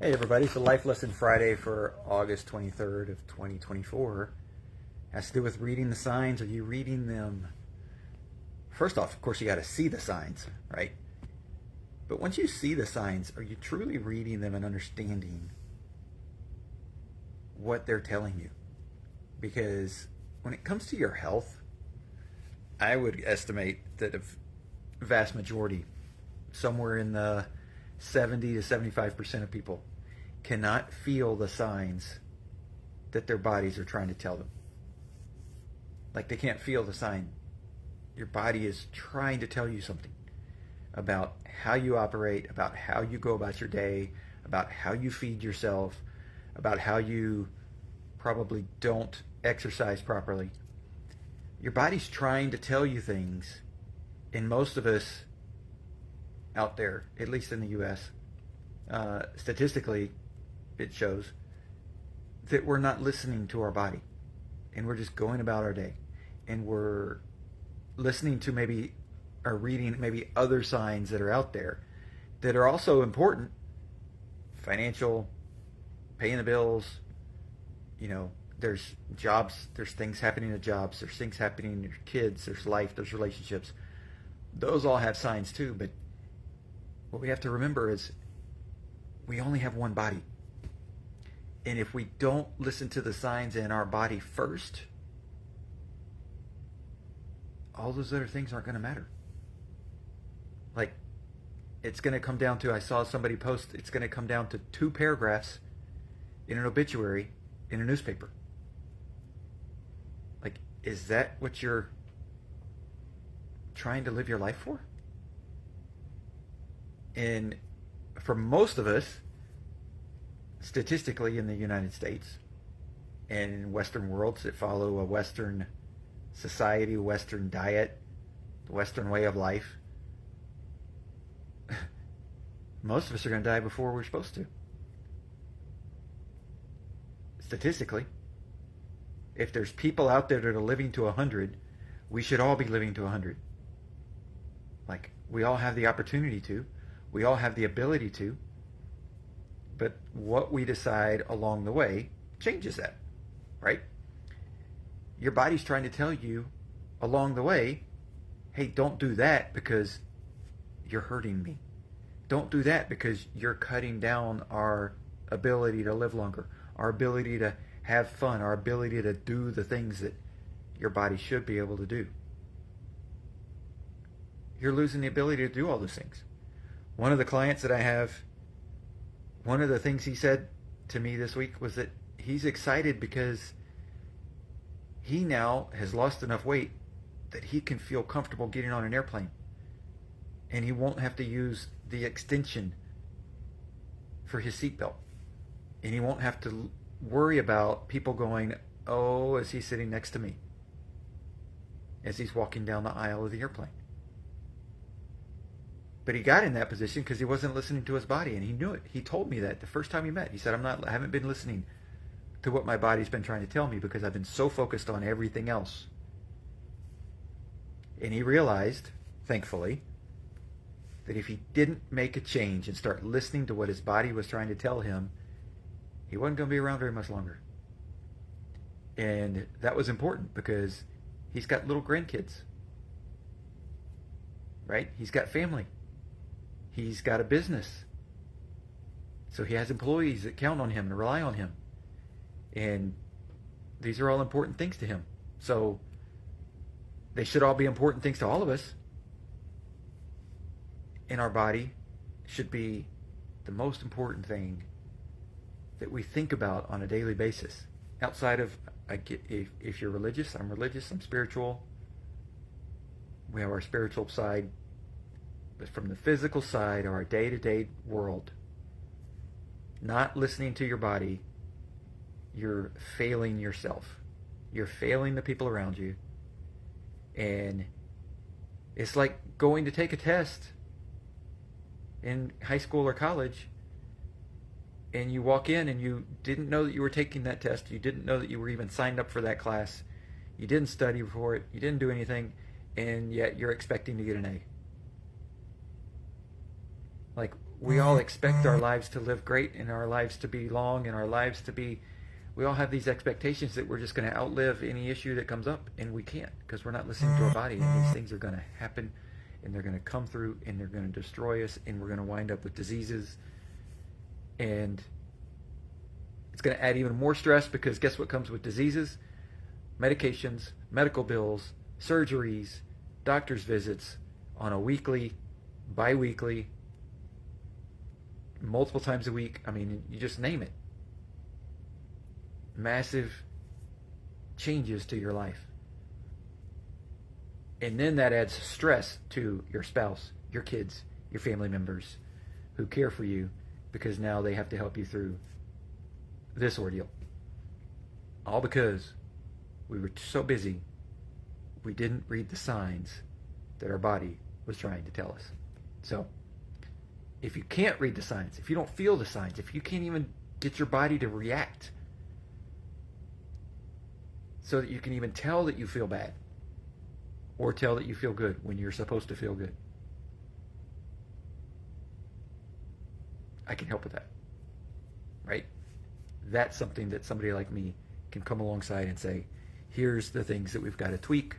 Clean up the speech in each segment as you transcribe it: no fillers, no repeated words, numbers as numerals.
Hey everybody, so Life Lesson Friday for August 23rd of 2024 has to do with reading the signs. Are you reading them? First off, of course, you got to see the signs, right? But once you see the signs, are you truly reading them and understanding what they're telling you? Because when it comes to your health, I would estimate that a vast majority, somewhere in the 70 to 75% of people, cannot feel the signs that their bodies are trying to tell them. Like they can't feel the sign. Your body is trying to tell you something about how you operate, about how you go about your day, about how you feed yourself, about how you probably don't exercise properly. Your body's trying to tell you things, and most of us out there, at least in the US, statistically, it shows that we're not listening to our body, and we're just going about our day, and we're listening to maybe or reading maybe other signs that are out there that are also important: financial, paying the bills. There's jobs, there's things happening at jobs, there's things happening in your kids, there's life, there's relationships. Those all have signs too, but what we have to remember is we only have one body. And if we don't listen to the signs in our body first, all those other things aren't going to matter. Like, it's going to come down to, I saw somebody post, it's going to come down to 2 paragraphs in an obituary in a newspaper. Like, is that what you're trying to live your life for? And for most of us, statistically in the United States and in Western worlds that follow a Western society, Western diet, the Western way of life, most of us are going to die before we're supposed to. Statistically, if there's people out there that are living to 100, we should all be living to 100. Like, we all have the opportunity to. We all have the ability to. But what we decide along the way changes that, right? Your body's trying to tell you along the way, hey, don't do that because you're hurting me. Don't do that because you're cutting down our ability to live longer, our ability to have fun, our ability to do the things that your body should be able to do. You're losing the ability to do all those things. One of the clients that I have, one of the things he said to me this week was that he's excited because he now has lost enough weight that he can feel comfortable getting on an airplane. And he won't have to use the extension for his seatbelt. And he won't have to worry about people going, oh, is he sitting next to me? As he's walking down the aisle of the airplane. But he got in that position because he wasn't listening to his body, and he knew it. He told me that the first time we met. He said, I haven't been listening to what my body's been trying to tell me because I've been so focused on everything else. And he realized, thankfully, that if he didn't make a change and start listening to what his body was trying to tell him, he wasn't going to be around very much longer. And that was important because he's got little grandkids, right? He's got family. He's got a business. So he has employees that count on him and rely on him. And these are all important things to him. So they should all be important things to all of us. And our body should be the most important thing that we think about on a daily basis. Outside of, if you're religious, I'm spiritual. We have our spiritual side. But from the physical side, our day-to-day world, not listening to your body, you're failing yourself. You're failing the people around you. And it's like going to take a test in high school or college, and you walk in and you didn't know that you were taking that test. You didn't know that you were even signed up for that class. You didn't study for it. You didn't do anything, and yet you're expecting to get an A. Like, we all expect our lives to live great and our lives to be long and our lives to be, we all have these expectations that we're just going to outlive any issue that comes up, and we can't because we're not listening to our body, and these things are going to happen and they're going to come through and they're going to destroy us, and we're going to wind up with diseases, and it's going to add even more stress because guess what comes with diseases? Medications, medical bills, surgeries, doctor's visits on a weekly, bi-weekly, multiple times a week. I mean, you just name it. Massive changes to your life. And then that adds stress to your spouse, your kids, your family members who care for you because now they have to help you through this ordeal. All because we were so busy, we didn't read the signs that our body was trying to tell us. So, if you can't read the signs, if you don't feel the signs, if you can't even get your body to react so that you can even tell that you feel bad or tell that you feel good when you're supposed to feel good, I can help with that, right? That's something that somebody like me can come alongside and say, here's the things that we've got to tweak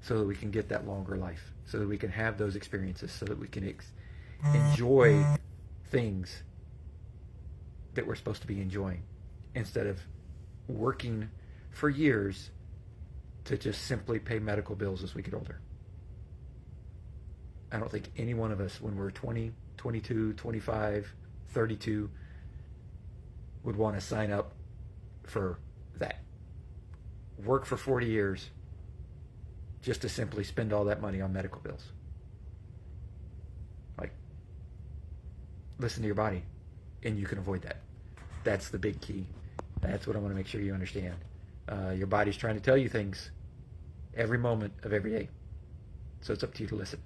so that we can get that longer life, so that we can have those experiences, so that we can enjoy things that we're supposed to be enjoying instead of working for years to just simply pay medical bills as we get older. I don't think any one of us, when we're 20, 22, 25, 32, would want to sign up for that. Work for 40 years just to simply spend all that money on medical bills. Like, listen to your body, and you can avoid that. That's the big key. That's what I want to make sure you understand. Your body's trying to tell you things every moment of every day. So it's up to you to listen.